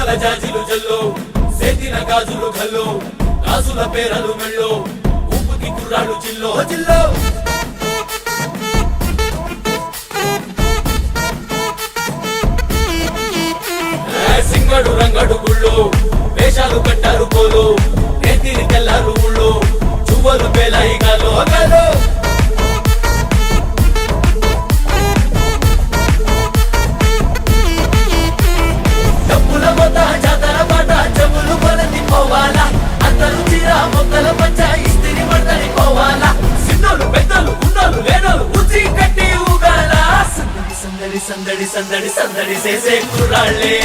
ముత్యాల జాజిలు జల్లో సేతిన గాజులు గల్లో గాజుల పేరలు మెళ్ళో ఊపుకి కుర్రాడు జిల్లో జిల్లో సింగడు రంగడు గుళ్ళో వేషాలు కట్టారు పోలో నేతిని తెల్లారు ఊళ్ళో చువ్వలు పేలాయి గాలో గాలో డబ్బుల మొత్త జాతర పాట చెవులు కొలది పోవాలా అందరూ చీర మొక్కల పంచ ఇస్తిరి పడతని పోవాలా సిన్నోలు పెద్దలు ఉన్నోలు లేనోలు ఉచి కట్టి ఊగాల సందడి సందడి సందడి సందడి సందడి చేసే కుర్రాళ్ళే